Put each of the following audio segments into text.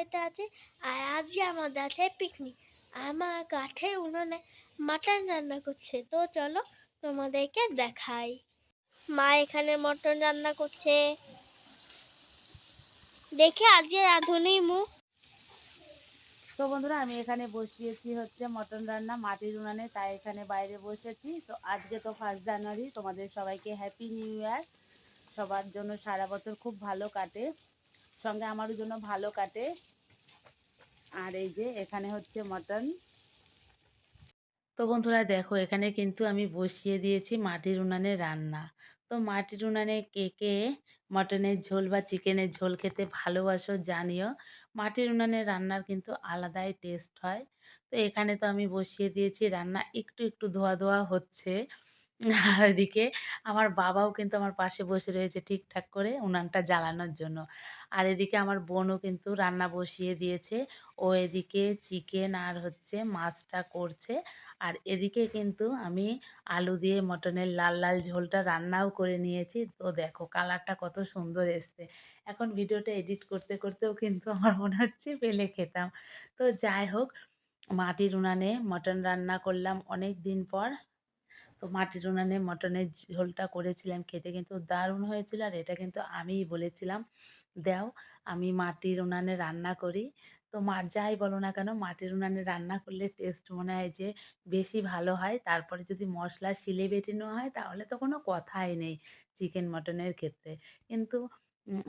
খেতে আছি। আর আজকে আমাদের আছে পিকনিক। আমার কাঠের উনুনে মাটন রান্না করছে, তো চলো তোমাদেরকে দেখাই। মা এখানে মটন রান্না করছে, দেখে আজকে রাঁধুনি মুখ। তো বন্ধুরা আমি এখানে বসিয়েছি হচ্ছে মটন রান্না মাটির উনানে, তাই এখানে বাইরে বসেছি। তো আজকে তো 1 জানুয়ারি, তোমাদের সবাইকে হ্যাপি নিউ ইয়ার। সবার জন্য সারা বছর খুব ভালো কাটে, সঙ্গে আমারও জন্য ভালো কাটে। আর এই যে এখানে হচ্ছে মটন। তো বন্ধুরা দেখো এখানে কিন্তু আমি বসিয়ে দিয়েছি মাটির উনানে রান্না। তো মাটির উনানে কে কে মটনের ঝোল বা চিকেনের ঝোল খেতে ভালোবাসো জানিও। মাটির উনানে রান্নার কিন্তু আলাদাই টেস্ট হয়। তো এখানে তো আমি বসিয়ে দিয়েছি রান্না, একটু একটু ধোয়া ধোয়া হচ্ছে। আর এদিকে আমার বাবাও কিন্তু আমার পাশে বসে রয়েছে ঠিকঠাক করে উনানটা জ্বালানোর জন্য। আর এদিকে আমার বোনও কিন্তু রান্না বসিয়ে দিয়েছে। ও এদিকে চিকেন আর হচ্ছে মাছটা করছে। আর এদিকে কিন্তু আমি আলু দিয়ে মটনের লাল লাল ঝোলটা রান্নাও করে নিয়েছি। তো দেখো কালারটা কত সুন্দর এসছে। এখন ভিডিওটা এডিট করতে করতেও কিন্তু আমার মনে হচ্ছে পেলে খেতাম। তো যাই হোক, মাটির উনানে মটন রান্না করলাম অনেক দিন পর। তো মাটির উনানে মটনের ঝোলটা করেছিলাম, খেতে কিন্তু দারুণ হয়েছিল। আর এটা কিন্তু আমিই বলেছিলাম, দাও আমি মাটির উনানে রান্না করি। তো যাই বলো না কেন মাটির উনানে রান্না করলে টেস্ট মনে হয় যে বেশি ভালো হয়। তারপরে যদি মশলা শিলে বেটে নেওয়া হয় তাহলে তো কোনো কথাই নেই চিকেন মটনের ক্ষেত্রে। কিন্তু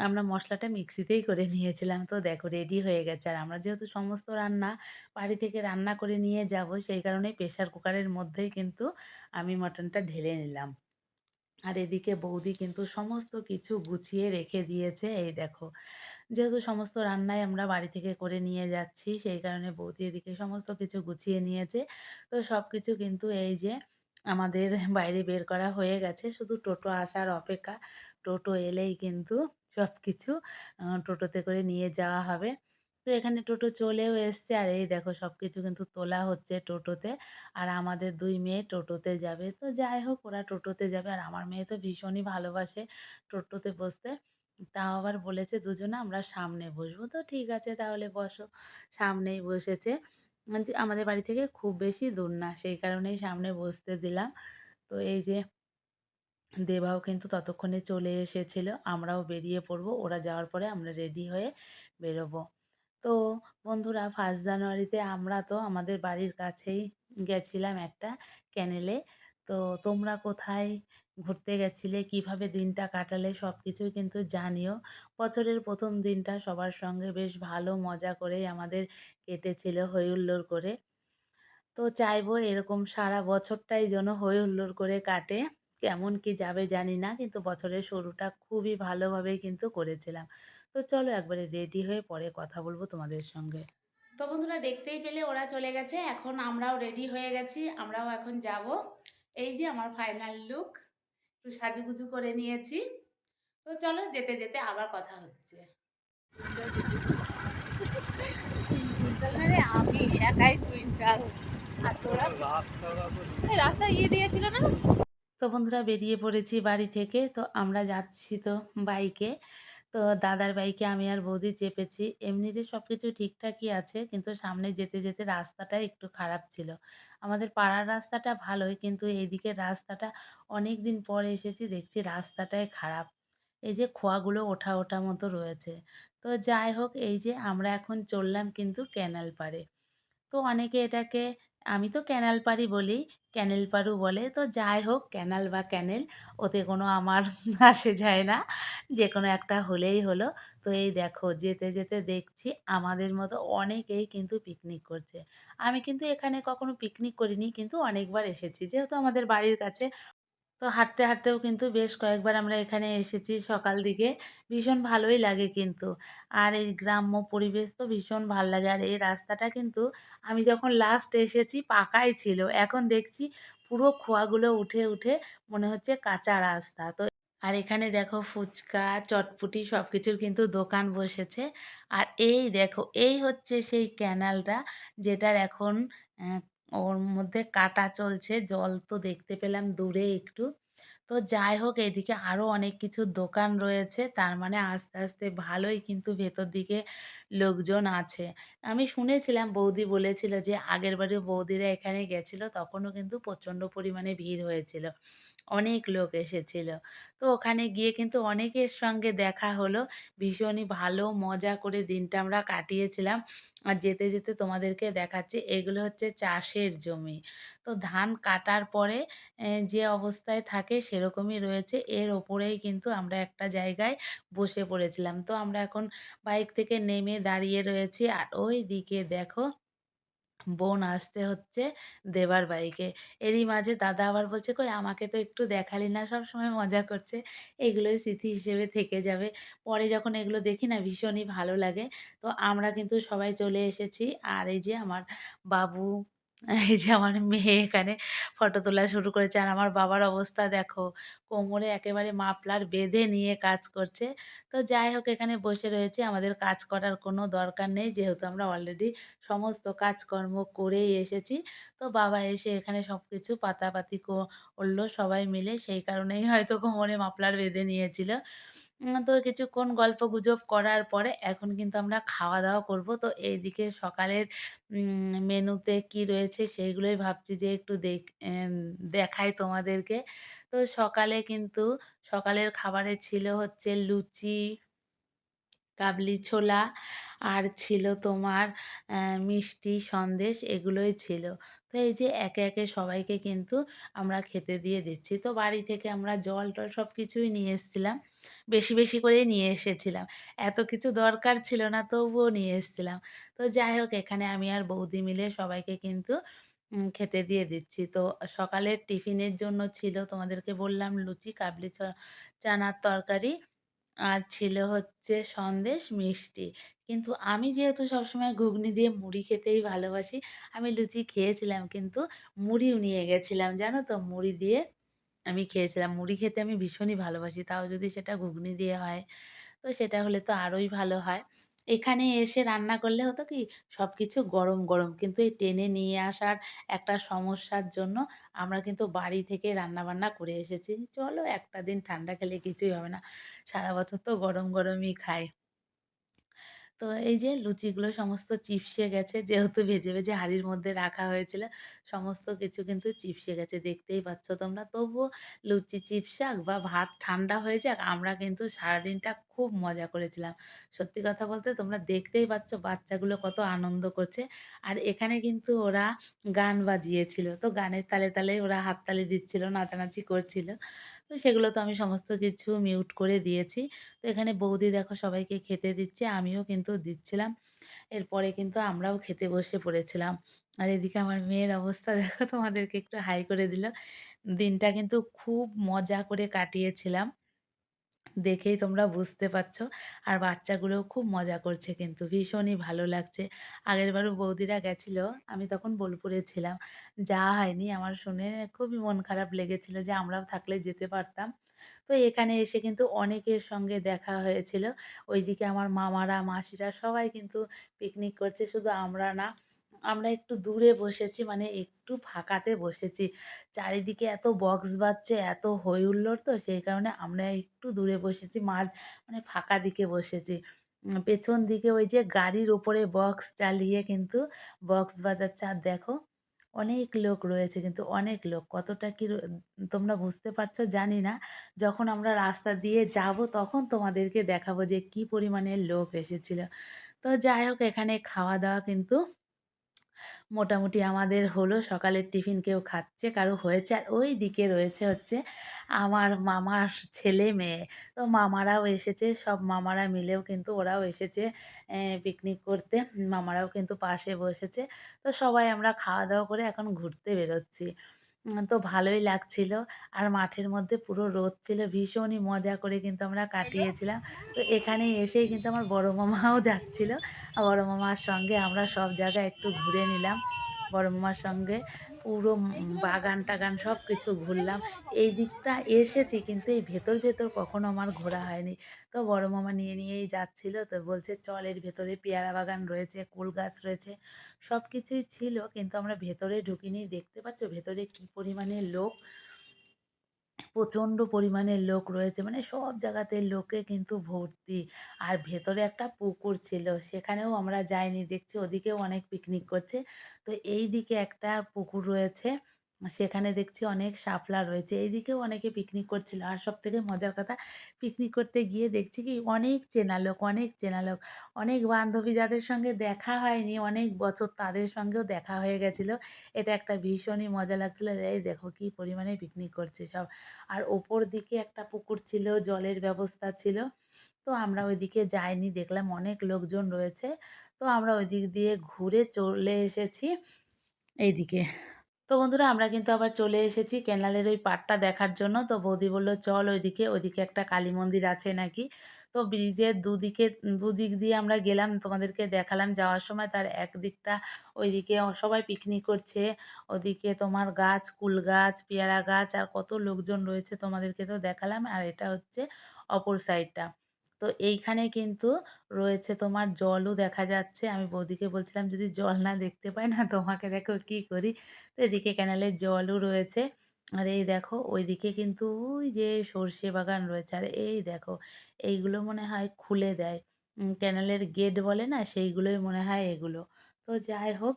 আমরা মশলাটা মিক্সিতেই করে নিয়েছিলাম। তো দেখো রেডি হয়ে গেছে। আর আমরা যেহেতু সমস্ত রান্না বাড়ি থেকে রান্না করে নিয়ে যাব, সেই কারণে প্রেশার কুকারের মধ্যেই কিন্তু আমি মটনটা ঢেলে নিলাম। আর এদিকে বৌদি কিন্তু সমস্ত কিছু গুছিয়ে রেখে দিয়েছে। এই দেখো, যেহেতু সমস্ত রান্নাই আমরা বাড়ি থেকে করে নিয়ে যাচ্ছি, সেই কারণে বৌদি এদিকে সমস্ত কিছু গুছিয়ে নিয়েছে। তো সব কিছু কিন্তু এই যে আমাদের বাইরে বের করা হয়ে গেছে, শুধু টোটো আসার অপেক্ষা। টোটো এলেই কিন্তু সব কিছু টোটোতে করে নিয়ে যাওয়া হবে। তো এখানে টোটো চলেও এসছে। আর এই দেখো সব কিছু কিন্তু তোলা হচ্ছে টোটোতে। আর আমাদের ২ মেয়ে টোটোতে যাবে। তো যাই হোক ওরা টোটোতে যাবে। আর আমার মেয়ে তো ভীষণই ভালোবাসে টোটোতে বসতে। তাও আবার বলেছে দুজনে আমরা সামনে বসবো। তো ঠিক আছে তাহলে বসো। সামনেই বসেছে। যে আমাদের বাড়ি থেকে খুব বেশি দূর না, সেই কারণেই সামনে বসতে দিলাম। তো এই যে দেবাও কিন্তু ততক্ষণে চলে এসেছিল। আমরাও বেরিয়ে পড়বো। ওরা যাওয়ার পরে আমরা রেডি হয়ে বেরোবো। তো বন্ধুরা 1 জানুয়ারিতে আমরা তো আমাদের বাড়ির কাছেই গেছিলাম একটা ক্যানেলে। তো তোমরা কোথায় ঘুরতে গেছিলে, কিভাবে দিনটা কাটালে সব কিছুই কিন্তু জানিও। বছরের ১ম দিনটা সবার সঙ্গে বেশ ভালো মজা করেই আমাদের কেটেছিল হৈ হুল্লোড় করে। তো চাইবো এরকম সারা বছরটাই যেন হৈ হুল্লোড় করে কাটে। কেমন কি যাবে জানি না, কিন্তু বছরের শুরুটা খুবই ভালোভাবেই কিন্তু করেছিলাম। তো চলো একবারে রেডি হয়ে পরে কথা বলবো তোমাদের সঙ্গে। তো বন্ধুরা দেখতেই পেলে ওরা চলে গেছে, এখন আমরাও রেডি হয়ে গেছি, আমরাও এখন যাব। এই যে আমার ফাইনাল লুক, একটু সাজুগুজু করে নিয়েছি। তো চলো যেতে যেতে আবার কথা হচ্ছে। কুইন্টাল না রে, আমি একাই কুইন্টাল। আর তোরা রাস্তা ইয়ে দিয়েছিল না। তো বন্ধুরা বেরিয়ে পড়েছি বাড়ি থেকে। তো আমরা যাচ্ছি তো বাইকে। তো দাদার বাইকে আমি আর বৌদি চেপেছি। এমনিতে সবকিছু ঠিকঠাকই আছে, কিন্তু সামনে যেতে যেতে রাস্তাটা একটু খারাপ ছিল। আমাদের পাড়ার রাস্তাটা ভালোই, কিন্তু এইদিকের রাস্তাটা অনেক দিন পরে এসেছি দেখছি রাস্তাটাই খারাপ। এই যে খোয়াগুলো ওঠা ওঠা মতো রয়েছে। তো যাই হোক এই যে আমরা এখন চললাম কিন্তু ক্যানাল পাড়ে। তো অনেকে এটাকে, আমি তো ক্যানাল পাড়ই বলি, ক্যানেল পাড়ও বলে। তো যাই হোক ক্যানাল বা ক্যানেল ওতে কোনো আমার আসে যায় না, যে কোনো একটা হলেই হলো। তো এই দেখো যেতে যেতে দেখছি আমাদের মতো অনেকেই কিন্তু পিকনিক করছে। আমি কিন্তু এখানে কখনো পিকনিক করিনি, কিন্তু অনেকবার এসেছি যেহেতু আমাদের বাড়ির কাছে। তো হাঁটতে হাঁটতেও কিন্তু বেশ কয়েকবার আমরা এখানে এসেছি সকাল দিকে। ভীষণ ভালোই লাগে কিন্তু। আর এই গ্রাম্য পরিবেশ তো ভীষণ ভাল লাগে। আর এই রাস্তাটা কিন্তু আমি যখন লাস্ট এসেছি পাকাই ছিল। এখন দেখছি পুরো খোয়াগুলো উঠে উঠে মনে হচ্ছে কাঁচা রাস্তা। তো আর এখানে দেখো ফুচকা, চটপটি সবকিছুর কিন্তু দোকান বসেছে। আর এই দেখো এই হচ্ছে সেই ক্যানালটা, যেটার এখন অ্যা ওর মধ্যে কাটা চলছে। জল তো দেখতে পেলাম দূরে একটু। তো যাই হোক এদিকে আরো অনেক কিছু দোকান রয়েছে। তার মানে আস্তে আস্তে ভালোই কিন্তু ভেতর দিকে লোকজন আছে। আমি শুনেছিলাম বৌদি বলেছিল যে আগেরবারেও বৌদিরা এখানে গেছিল তখনও কিন্তু প্রচণ্ড পরিমাণে ভিড় হয়েছিল। অনেক লোক এসেছিল। তো ওখানে গিয়ে কিন্তু অনেকের সঙ্গে দেখা হলো। ভীষণই ভালো মজা করে দিনটা আমরা কাটিয়েছিলাম। আর যেতে, যেতে তোমাদেরকে দেখাচ্ছি এগুলো হচ্ছে চাষের জমি। তো ধান কাটার পরে যে অবস্থায় থাকে সেরকমই রয়েছে। এর ওপরেই কিন্তু আমরা একটা জায়গায় বসে পড়েছিলাম। তো আমরা এখন বাইক থেকে নেমে দাঁড়িয়ে রয়েছি। আর ওইদিকে দেখো বোন আসতে হচ্ছে দেবার বাইকে। এরই মাঝে দাদা আবার বলছে, "কই আমাকে তো একটু দেখালি না?" সবসময় মজা করছে। এগুলোই স্মৃতি হিসেবে থেকে যাবে। পরে যখন এগুলো দেখি না ভীষণই ভালো লাগে। তো আমরা কিন্তু সবাই চলে এসেছি। আর এই যে আমার বাবু, এই যে আমার মেয়ে এখানে ফটো তোলা শুরু করেছে। আর আমার বাবার অবস্থা দেখো, কোমরে একেবারে মাফলার বেঁধে নিয়ে কাজ করছে। তো যাই হোক এখানে বসে রয়েছি। আমাদের কাজ করার কোনো দরকার নেই। যেহেতু আমরা অলরেডি সমস্ত কাজকর্ম করেই এসেছি। তো বাবা এসে এখানে সবকিছু পাতাপাতি করলো সবাই মিলে। সেই কারণেই হয়তো কোমরে মাফলার বেঁধে নিয়েছিল। তো কিছুক্ষণ গল্পগুজব করার পরে এখন কিন্তু আমরা খাওয়া-দাওয়া করব। তো এইদিকে সকালের মেনুতে কি রয়েছে সেইগুলোই ভাবছি যে একটু দেখাই তোমাদেরকে। তো সকালে কিন্তু সকালের খাবারে ছিল হচ্ছে লুচি, কাবলি ছোলা আর ছিল তোমার মিষ্টি, সন্দেশ এগুলোই ছিল। তো এই যে একে, একে সবাইকে কিন্তু আমরা খেতে দিয়ে দিচ্ছি। তো বাড়ি থেকে আমরা জল-টল সব কিছুই নিয়ে এসেছিলাম। বেশি, বেশি করেই নিয়ে এসেছিলাম। এত কিছু দরকার ছিল না তবুও নিয়ে এসেছিলাম। তো যাই হোক এখানে আমি আর বৌদি মিলে সবাইকে কিন্তু খেতে দিয়ে দিচ্ছি। তো সকালের টিফিনের জন্য ছিল তোমাদেরকে বললাম লুচি, কাবলি চানার তরকারি আর ছিল হচ্ছে সন্দেশ, মিষ্টি। কিন্তু আমি যেহেতু সবসময় ঘুগনি দিয়ে মুড়ি খেতেই ভালোবাসি, আমি লুচি খেয়েছিলাম কিন্তু মুড়িও নিয়ে গেছিলাম জানো তো? মুড়ি দিয়ে আমি খেয়েছিলাম। মুড়ি খেতে আমি ভীষণই ভালোবাসি। তাও যদি সেটা ঘুগনি দিয়ে হয়, তো সেটা হলে তো আরোই ভালো হয়। এখানে এসে রান্না করলে হতো কি সবকিছু গরম, গরম। কিন্তু এই টেনে নিয়ে আসার একটা সমস্যার জন্য আমরা কিন্তু বাড়ি থেকে রান্নাবান্না করে এসেছি। চলো একটা দিন ঠান্ডা খেলে কিছুই হবে না। সারা বছর তো গরম, গরমই খাই। তো এই যে লুচিগুলো সমস্ত চিপসে গেছে যেহেতু ভেজে, ভেজে হাঁড়ির মধ্যে রাখা হয়েছিল, সমস্ত কিছু কিন্তু চিপসে গেছে দেখতেই পাচ্ছ তোমরা। তবুও লুচি চিপসাক বা ভাত ঠান্ডা হয়ে যাক, আমরা কিন্তু সারাদিনটা খুব মজা করেছিলাম। সত্যি কথা বলতে তোমরা দেখতেই পাচ্ছ বাচ্চাগুলো কত আনন্দ করছে। আর এখানে কিন্তু ওরা গান বাজিয়েছিল। তো গানের তালে, তালে ওরা হাততালি দিচ্ছিল, নাচানাচি করছিল। তো সেগুলো তো আমি সমস্ত কিছু মিউট করে দিয়েছি। তো এখানে বৌদি দেখো সবাইকে খেতে দিচ্ছে, আমিও কিন্তু দিচ্ছিলাম। এরপরে কিন্তু আমরাও খেতে বসে পড়েছিলাম। আর এদিকে আমার মেয়ের অবস্থা দেখো তোমাদেরকে একটু হাই করে দিল। দিনটা কিন্তু খুব মজা করে কাটিয়েছিলাম। দেখেই তোমরা বুঝতে পারছ। আর বাচ্চাগুলোও খুব মজা করছে কিন্তু ভীষণই ভালো লাগছে। আগেরবারও বৌদিরা গেছিল, আমি তখন বোলপুরে ছিলাম। যাওয়া হয়নি। আমার শুনে খুবই মন খারাপ লেগেছিল যে আমরাও থাকলে যেতে পারতাম। তো এখানে এসে কিন্তু অনেকের সঙ্গে দেখা হয়েছিল। ওইদিকে আমার মামারা, মাসিরা সবাই কিন্তু পিকনিক করছে। শুধু আমরা না, আমরা একটু দূরে বসেছি মানে একটু ফাঁকাতে বসেছি। চারিদিকে এত বক্স বাজছে, এত হৈ হুল্লোড় তো সেই কারণে আমরা একটু দূরে বসেছি। মানে ফাঁকা দিকে বসেছি। পেছন দিকে ওই যে গাড়ির উপরে বক্স চালিয়ে কিন্তু বক্স বাজাচ্ছে। আর দেখো অনেক লোক রয়েছে কিন্তু অনেক লোক। কতটা কি তোমরা বুঝতে পারছো জানি না। যখন আমরা রাস্তা দিয়ে যাবো তখন তোমাদেরকে দেখাবো যে কি পরিমাণে লোক এসেছিল। তো যাই হোক এখানে খাওয়া-দাওয়া কিন্তু মোটামুটি আমাদের হলো সকালের টিফিন কেউ খাচ্ছে, কারো হয়েছে। আর ওইদিকে রয়েছে হচ্ছে আমার মামার ছেলে-মেয়ে। তো মামারাও এসেছে, সব মামারা মিলেও কিন্তু ওরাও এসেছে পিকনিক করতে। মামারাও কিন্তু পাশে বসেছে। তো সবাই আমরা খাওয়া-দাওয়া করে এখন ঘুরতে বেরোচ্ছি। তো ভালোই লাগছিল। আর মাঠের মধ্যে পুরো রোদ ছিল। ভীষণই মজা করে কিন্তু আমরা কাটিয়েছিলাম। তো এখানে এসেই কিন্তু আমার বড় মামাও যাচ্ছিল। বড় মামার সঙ্গে আমরা সব জায়গায় একটু ঘুরে নিলাম। বড় মামার সঙ্গে পুরো বাগান-টাগান সবকিছু ঘুরলাম। এই দিকটা এসেছি কিন্তু এই ভেতর, ভেতর কখনো আমার ঘোরা হয়নি। তো বড় মামা নিয়েই যাচ্ছিল। তো বলছে, "চল এর ভেতরে পেয়ারা বাগান রয়েছে, কুল গাছ রয়েছে।" সবকিছুই ছিল কিন্তু আমরা ভেতরে ঢুকিনি। দেখতে পাচ্ছ ভেতরে কি পরিমাণে লোক। প্রচণ্ড পরিমাণে লোক রয়েছে। মানে সব জায়গাতে লোকে কিন্তু ভর্তি। আর ভেতরে একটা পুকুর ছিল। সেখানেও আমরা যাইনি। দেখছি ওদিকেও অনেক পিকনিক করছে। তো এইদিকে একটা পুকুর রয়েছে। সেখানে দেখছি অনেক শাপলা রয়েছে। এইদিকেও অনেকে পিকনিক করছিল। আর সবথেকে মজার কথা, পিকনিক করতে গিয়ে দেখছি কি অনেক চেনা লোক, অনেক চেনা লোক। অনেক বান্ধবী যাদের সঙ্গে দেখা হয়নি অনেক বছর, তাদের সঙ্গেও দেখা হয়ে গেছিল। এটা একটা ভীষণই মজা লাগছিল। এই দেখো কি পরিমাণে পিকনিক করছে সব। আর ওপর দিকে একটা পুকুর ছিল, জলের ব্যবস্থা ছিল। তো আমরা ওইদিকে যাইনি, দেখলাম অনেক লোকজন রয়েছে। তো আমরা ওইদিক দিয়ে ঘুরে চলে এসেছি এইদিকে। তো বন্ধুরা আমরা কিন্তু আবার চলে এসেছি ক্যানালের ওই পাড়টা দেখার জন্য। তো বৌদি বলল, "চল ওইদিকে, ওইদিকে একটা কালী মন্দির আছে নাকি।" তো ব্রিজের দুদিক দিয়ে আমরা গেলাম, তোমাদেরকে দেখালাম যাওয়ার সময়। তার একদিকটা ওইদিকে সবাই পিকনিক করছে। ওদিকে তোমার গাছ, কুল গাছ, পেয়ারা গাছ আর কত লোকজন রয়েছে তোমাদেরকে তো দেখালাম। আর এটা হচ্ছে অপর সাইডটা। তো এইখানে কিন্তু রয়েছে তোমার জলও দেখা যাচ্ছে। আমি বৌদিকে বলছিলাম, "যদি জল না দেখতে পাই না তোমাকে দেখো কি করি?" তো এদিকে ক্যানেলের জলও রয়েছে। আর এই দেখো ওইদিকে কিন্তু ওই যে সর্ষে বাগান রয়েছে। আর এই দেখো এইগুলো মনে হয় খুলে দেয়। ক্যানেলের গেট বলে না, সেইগুলোই মনে হয় এগুলো। তো যাই হোক,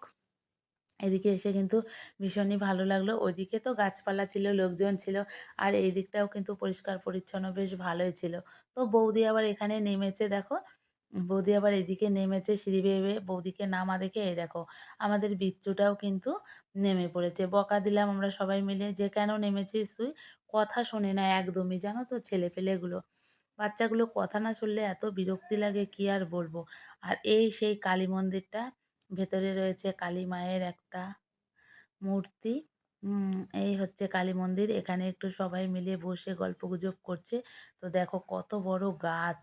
এদিকে এসে কিন্তু ভীষণই ভালো লাগলো। ওইদিকে তো গাছপালা ছিল, লোকজন ছিল। আর এই দিকটাও কিন্তু পরিষ্কার পরিচ্ছন্ন বেশ ভালোই ছিল। তো বৌদি আবার এখানে নেমেছে দেখো। বৌদি আবার এদিকে নেমেছে সিঁড়ি বেয়ে, বেয়ে। বৌদিকে নামা দেখে এই দেখো আমাদের বিচ্চুটাও কিন্তু নেমে পড়েছে। বকা দিলাম আমরা সবাই মিলে যে, "কেন নেমেছিস তুই?" কথা শোনে না একদমই, জানো তো ছেলেপেলেগুলো। বাচ্চাগুলো কথা না শুনলে এত বিরক্তি লাগে কি আর বলবো। আর এই সেই কালী মন্দিরটা, ভেতরে রয়েছে কালী মায়ের একটা মূর্তি। এই হচ্ছে কালী মন্দির। এখানে একটু সবাই মিলে বসে গল্পগুজব করছে। তো দেখো কত বড় গাছ।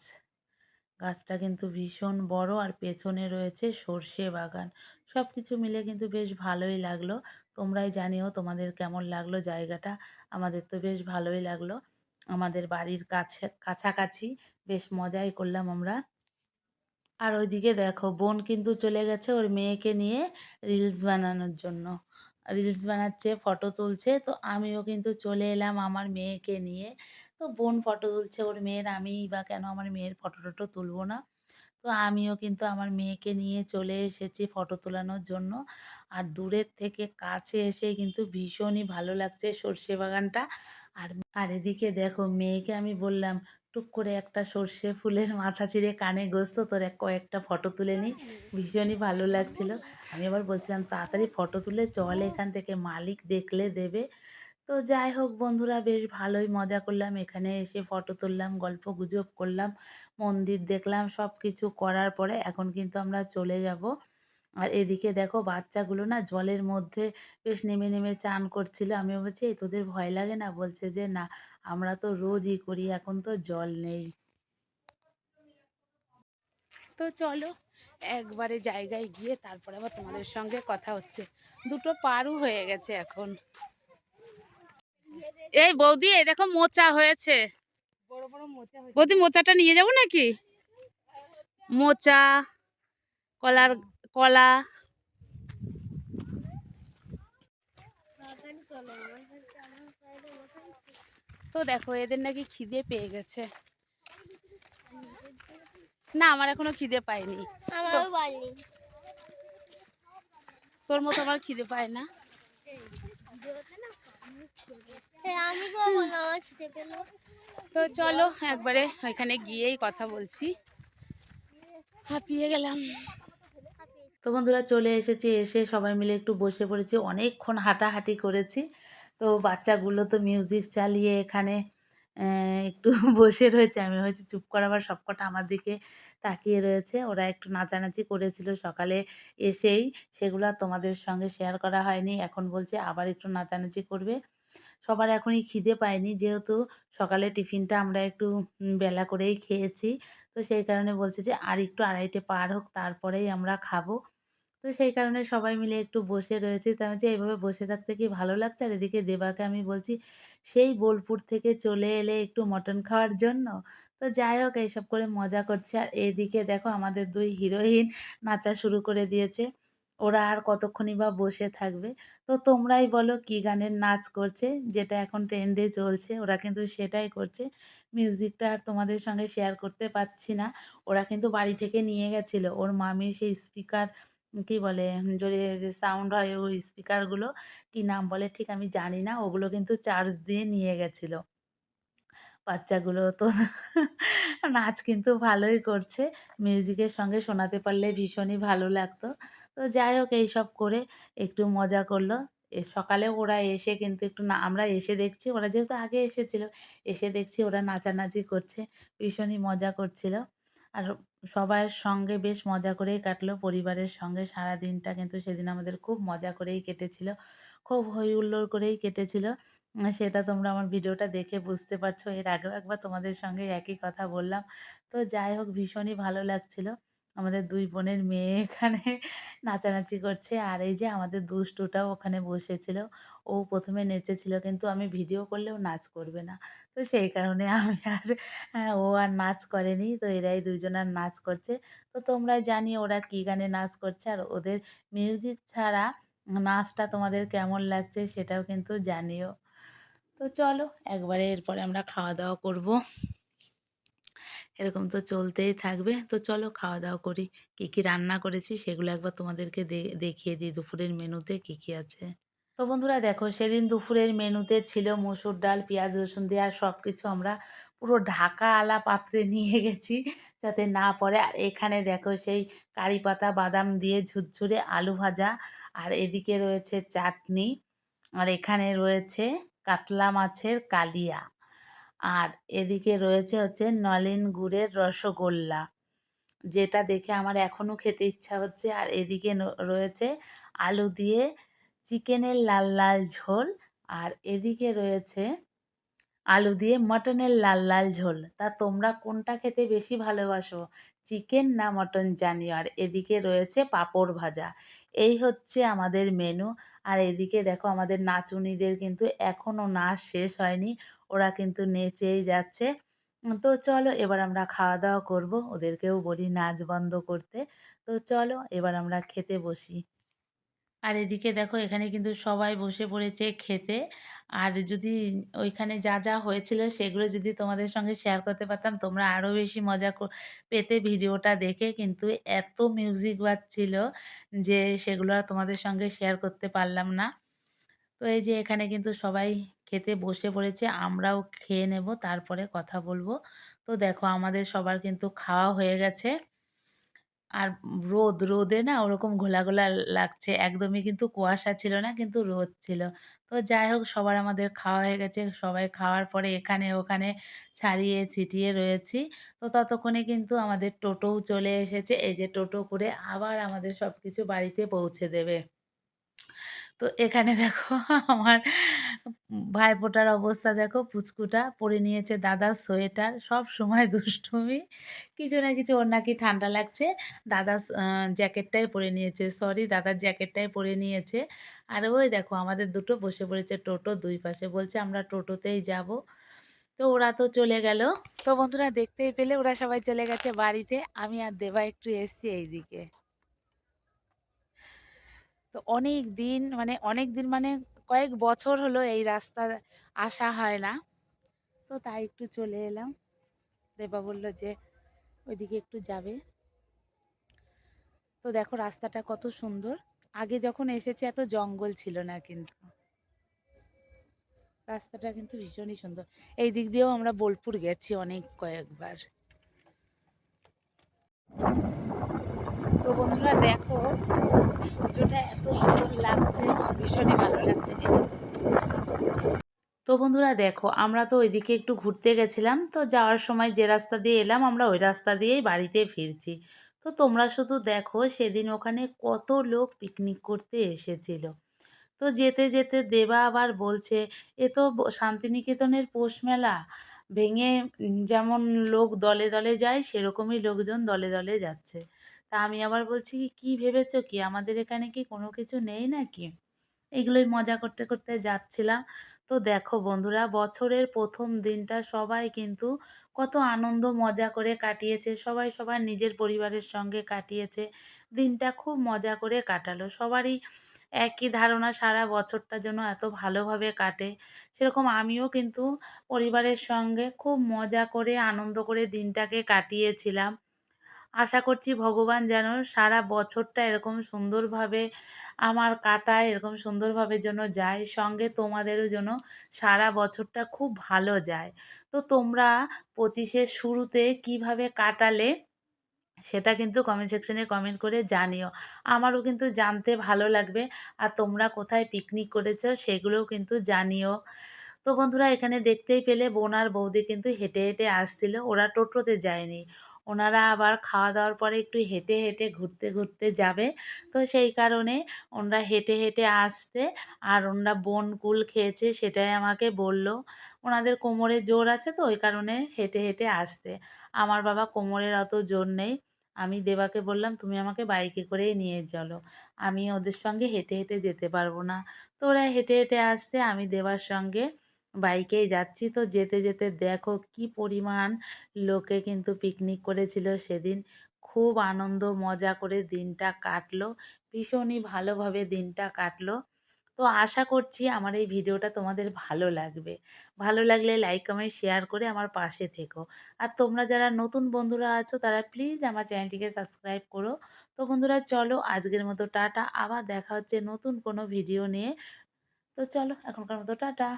গাছটা কিন্তু ভীষণ বড় আর পেছনে রয়েছে সর্ষে বাগান। সবকিছু মিলে কিন্তু বেশ ভালোই লাগলো। তোমরাই জানিও তোমাদের কেমন লাগলো জায়গাটা। আমাদের তো বেশ ভালোই লাগলো। আমাদের বাড়ির কাছাকাছি বেশ মজাই করলাম আমরা। আর ওইদিকে দেখো বোন কিন্তু চলে গেছে ওর মেয়েকে নিয়ে রিলস বানানোর জন্য। রিলস বানাচ্ছে, ফটো তুলছে। তো আমিও কিন্তু চলে এলাম আমার মেয়েকে নিয়ে। তো বোন ফটো তুলছে ওর মেয়ের, আমিই বা কেন আমার মেয়ের ফটো-টটো তুলব না? তো আমিও কিন্তু আমার মেয়েকে নিয়ে চলে এসেছি ফটো তোলানোর জন্য। আর দূরের থেকে কাছে এসে কিন্তু ভীষণই ভালো লাগছে সর্ষে বাগানটা। আর আর এদিকে দেখো মেয়েকে আমি বললাম, টুক করে একটা সর্ষে ফুলের মাথা চিড়ে কানে গোজতো, তোর কয়েকটা ফটো তুলে নিই। ভীষণই ভালো লাগছিল। আমি আবার বলছিলাম, "তাড়াতাড়ি ফটো তুলে চল এখান থেকে, মালিক দেখলে দেবে।" তো যাই হোক বন্ধুরা বেশ ভালোই মজা করলাম। এখানে এসে ফটো তুললাম, গল্পগুজব করলাম, মন্দির দেখলাম। সবকিছু করার পরে এখন কিন্তু আমরা চলে যাব। আর এদিকে দেখো বাচ্চাগুলো না জলের মধ্যে বেশ নেমে, নেমে চান করছিল। আমি বলছি, "এই তোদের ভয় লাগে না?" বলছে যে, "না, আমরা তো রোজই করি, এখন তো জল নেই।" তো চলো একবারে জায়গায় গিয়ে তারপরে আবার তোমাদের সঙ্গে কথা হচ্ছে। দুটো পারও হয়ে গেছে এখন। এই বৌদি এই দেখো মোচা হয়েছে। বৌদি মোচাটা নিয়ে যাব নাকি? মোচা, কলার কলা। তো দেখো এদের নাকি খিদে পেয়ে গেছে। না আমার এখনো খিদে পায়নি। আমারও পাইনি। তোর মতো আমার খিদে পায় না। হ্যাঁ, আমি করবো না, আমার খিদে পেলো। তো চলো একবারে ওইখানে গিয়েই কথা বলছি। হাঁপিয়ে গেলাম। তো বন্ধুরা চলে এসেছি, এসে সবাই মিলে একটু বসে পড়েছি। অনেকক্ষণ হাঁটাহাঁটি করেছি। তো বাচ্চাগুলো তো মিউজিক চালিয়ে এখানে একটু বসে রয়েছে। আমি হয়েছি চুপ করাবার, সবকটা আমার দিকে তাকিয়ে রয়েছে। ওরা একটু নাচানাচি করেছিল সকালে এসেই, সেগুলো আর তোমাদের সঙ্গে শেয়ার করা হয়নি। এখন বলছে আবার একটু নাচানাচি করবে। সবার এখনই খিদে পায়নি, যেহেতু সকালে টিফিনটা আমরা একটু বেলা করেই খেয়েছি। তো সেই কারণে বলছে যে আর একটু ২:৩০ পার হোক তারপরেই আমরা খাবো। তো সেই কারণে সবাই মিলে একটু বসে রয়েছি। তো আমি যে এভাবে বসে থাকতে কি ভালো লাগছে? আর এদিকে দেবাকে আমি বলছি, "সেই বোলপুর থেকে চলে এলে একটু মটন খাওয়ার জন্য?" তো যাই হোক এইসব করে মজা করছে। আর এদিকে দেখো আমাদের ২ হিরোইন নাচা শুরু করে দিয়েছে। ওরা আর কতক্ষণই বা বসে থাকবে। তো তোমরাই বলো কি গানের নাচ করছে? যেটা এখন ট্রেন্ডে চলছে ওরা কিন্তু সেটাই করছে। মিউজিকটা আর তোমাদের সঙ্গে শেয়ার করতে পারছি না। ওরা কিন্তু বাড়ি থেকে নিয়ে গেছিল। ওর মামির সেই স্পিকার কি বলে জোরে যে সাউন্ড হয় ওই স্পিকারগুলো কি নাম বলে ঠিক আমি জানি না। ওগুলো কিন্তু চার্জ দিয়ে নিয়ে গেছিল। বাচ্চাগুলো তো নাচ কিন্তু ভালোই করছে। মিউজিকের সঙ্গে শোনাতে পারলে ভীষণই ভালো লাগতো। তো যাই হোক এইসব করে একটু মজা করল। সকালে ওরা এসে কিন্তু একটু না আমরা এসে দেখছি ওরা যেহেতু আগে এসেছিল, এসে দেখছি ওরা নাচানাচি করছে। ভীষণই মজা করছিল। আর সবার সঙ্গে বেশ মজা করেই কাটলো। পরিবারের সঙ্গে সারাদিনটা কিন্তু সেদিন আমাদের খুব মজা করেই কেটেছিল। খুব হৈ হুল্লোড় করেই কেটেছিল। সেটা তোমরা আমার ভিডিওটা দেখে বুঝতে পারছো। এর আগেও একবার তোমাদের সঙ্গে একই কথা বললাম। তো যাই হোক ভীষণই ভালো লাগছিল। আমাদের ২ বোনের মেয়ে এখানে নাচানাচি করছে। আর এই যে আমাদের দুষ্টুটাও ওখানে বসেছিল। ও ১ম এ নেচেছিল কিন্তু আমি ভিডিও করলেও নাচ করবে না। তো সেই কারণে আমি আর ও আর নাচ করেনি। তো এরাই ২ জন আর নাচ করছে। তো তোমরা জানিও ওরা কি গানে নাচ করছে আর ওদের মিউজিক ছাড়া নাচটা তোমাদের কেমন লাগছে সেটাও কিন্তু জানিও। তো চলো একবারে এরপরে আমরা খাওয়া-দাওয়া করব। এরকম তো চলতেই থাকবে। তো চলো খাওয়া-দাওয়া করি। কি রান্না করেছি সেগুলো একবার তোমাদেরকে দেখিয়ে দিই দুপুরের মেনুতে কি আছে। তো বন্ধুরা দেখো সেদিন দুপুরের মেনুতে ছিল মসুর ডাল, পেঁয়াজ, রসুন দিয়ে আর সবকিছু আমরা পুরো ঢাকাওয়ালা পাত্রে নিয়ে গেছি যাতে না পড়ে। আর এখানে দেখো সেই কারি পাতা বাদাম দিয়ে ঝুরঝুরে আলু ভাজা আর এদিকে রয়েছে চাটনি আর এখানে রয়েছে কাতলা মাছের কালিয়া। আর এদিকে রয়েছে হচ্ছে নলেন গুড়ের রসগোল্লা। যেটা দেখে আমার এখনো খেতে ইচ্ছা হচ্ছে। আর এদিকে রয়েছে আলু দিয়ে চিকেনের লাল, লাল ঝোল। আর এদিকে রয়েছে আলু দিয়ে মটনের লাল, লাল ঝোল। তা তোমরা কোনটা খেতে বেশি ভালোবাসো? চিকেন না মটন জানিও। আর এদিকে রয়েছে পাঁপড় ভাজা। এই হচ্ছে আমাদের মেনু। আর এদিকে দেখো আমাদের নাচুনিদের কিন্তু এখনো নাচ শেষ হয়নি। ওরা কিন্তু নেচেই যাচ্ছে। তো চলো এবার আমরা খাওয়া-দাওয়া করব। ওদেরকেও বলি নাচ বন্ধ করতে। তো চলো এবার আমরা খেতে বসি। আর এদিকে দেখো এখানে কিন্তু সবাই বসে পড়েছে খেতে। আর যদি ওইখানে যা হয়েছিল সেগুলো যদি তোমাদের সঙ্গে শেয়ার করতে পারতাম তোমরা আরো বেশি মজা পেতে ভিডিওটা দেখে। কিন্তু এত মিউজিক বাজছিল যে সেগুলো আর তোমাদের সঙ্গে শেয়ার করতে পারলাম না। তো এই যে এখানে কিন্তু সবাই খেতে বসে পড়েছে। আমরাও খেয়ে নেব তারপরে কথা বলব। তো দেখো আমাদের সবার কিন্তু খাওয়া হয়ে গেছে। আর রোদে না ওরকম ঘোলা, ঘোলা লাগছে। একদমই কিন্তু কুয়াশা ছিল না কিন্তু রোদ ছিল। তো যাই হোক সবার আমাদের খাওয়া হয়ে গেছে। সবাই খাওয়ার পরে এখানে ওখানে ছাড়িয়ে ছিটিয়ে রয়েছি। তো ততক্ষণে কিন্তু আমাদের টোটোও চলে এসেছে। এই যে টোটো করে আবার আমাদের সবকিছু বাড়িতে পৌঁছে দেবে। তো এখানে দেখো আমার ভাইফোঁটার অবস্থা দেখো পুচকুটা পরে নিয়েছে দাদার সোয়েটার। সবসময় দুষ্টুমি। কিছু না কিছু ওর নাকি ঠান্ডা লাগছে। দাদার জ্যাকেটটাই পরে নিয়েছে। সরি দাদার জ্যাকেটটাই পরে নিয়েছে। আর ওই দেখো আমাদের দুটো বসে পড়েছে টোটো ২ পাশে। বলছে আমরা টোটোতেই যাবো। তো ওরা তো চলে গেল। তো বন্ধুরা দেখতেই পেলে ওরা সবাই চলে গেছে বাড়িতে। আমি আর দেবা একটু এসছি এইদিকে। তো অনেক দিন মানে কয়েক বছর হলো এই রাস্তা আসা হয় না। তো তাই একটু চলে এলাম। দেবা বলল যে ওইদিকে একটু যাবে। তো দেখো রাস্তাটা কত সুন্দর। আগে যখন এসেছি এত জঙ্গল ছিল না কিন্তু। রাস্তাটা কিন্তু ভীষণই সুন্দর। এই দিক দিয়েও আমরা বোলপুর গেছি অনেক কয়েকবার। তো বন্ধুরা দেখো সূর্যটা এত সুন্দর লাগছে, ভীষণই ভালো লাগছে কিন্তু। তো বন্ধুরা দেখো আমরা তো ওইদিকে একটু ঘুরতে গেছিলাম। তো যাওয়ার সময় যে রাস্তা দিয়ে এলাম আমরা ওই রাস্তা দিয়েই বাড়িতে ফিরছি। তো তোমরা শুধু দেখো সেদিন ওখানে কত লোক পিকনিক করতে এসেছিল। তো যেতে যেতে দেবা আবার বলছে এ তো শান্তিনিকেতনের পৌষ মেলা ভেঙে যেমন লোক দলে দলে যায় সেরকমই লোকজন দলে দলে যাচ্ছে। তা আমি আবার বলছি কি ভেবেছো কি আমাদের এখানে কি কোনো কিছু নেই নাকি? এগুলোই মজা করতে করতে যাচ্ছিলাম। তো দেখো বন্ধুরা বছরের ১ম দিনটা সবাই কিন্তু কত আনন্দ মজা করে কাটিয়েছে। সবাই সবার নিজের পরিবারের সঙ্গে কাটিয়েছে। দিনটা খুব মজা করে কাটালো। সবারই একই ধারণা সারা বছরটা যেন এত ভালোভাবে কাটে। সেরকম আমিও কিন্তু পরিবারের সঙ্গে খুব মজা করে আনন্দ করে দিনটাকে কাটিয়েছিলাম। আশা করছি ভগবান যেন সারা বছরটা এরকম সুন্দরভাবে আমার কাটায়, এরকম সুন্দরভাবে যেন যায়। সঙ্গে তোমাদেরও যেন সারা বছরটা খুব ভালো যায়। তো তোমরা ২৫ এর শুরুতে কিভাবে কাটালে সেটা কিন্তু কমেন্ট সেকশনে কমেন্ট করে জানিও। আমারও কিন্তু জানতে ভালো লাগবে। আর তোমরা কোথায় পিকনিক করেছো সেগুলোও কিন্তু জানিও। তো বন্ধুরা এখানে দেখতেই পেলে বোন আর বৌদি কিন্তু হেঁটে, হেঁটে আসছিল। ওরা টোটোতে যায়নি। ওনারা আবার খাওয়া-দাওয়ার পরে একটু হেঁটে, হেঁটে ঘুরতে, ঘুরতে যাবে। তো সেই কারণে ওনারা হেঁটে, হেঁটে আসছে আর ওনারা বোন কুল খেয়েছে সেটাই আমাকে বলল। ওনাদের কোমরে জোর আছে তো ওই কারণে হেঁটে, হেঁটে আসছে। আমার বাবা কোমরের অত জোর নেই। আমি দেবাকে বললাম, "তুমি আমাকে বাইকে করেই নিয়ে চলো। আমি ওদের সঙ্গে হেঁটে, হেঁটে যেতে পারবো না।" তো ওরা হেঁটে, হেঁটে আসছে, আমি দেবার সঙ্গে বাইকেই যাচ্ছি। তো যেতে, যেতে দেখো কি পরিমাণ লোকে কিন্তু পিকনিক করেছিল সেদিন। খুব আনন্দ মজা করে দিনটা কাটলো। ভীষণই ভালোভাবে দিনটা কাটলো। তো আশা করছি আমার এই ভিডিওটা তোমাদের ভালো লাগবে। ভালো লাগলে লাইক, কমেন্ট, শেয়ার করে আমার পাশে থেকো। আর তোমরা যারা নতুন বন্ধুরা আছো তারা প্লিজ আমার চ্যানেলটিকে সাবস্ক্রাইব করো। তো বন্ধুরা চলো আজকের মতো টাটা। আবার দেখা হচ্ছে নতুন কোনো ভিডিও নিয়ে। তো চলো এখনকার মতো টাটা।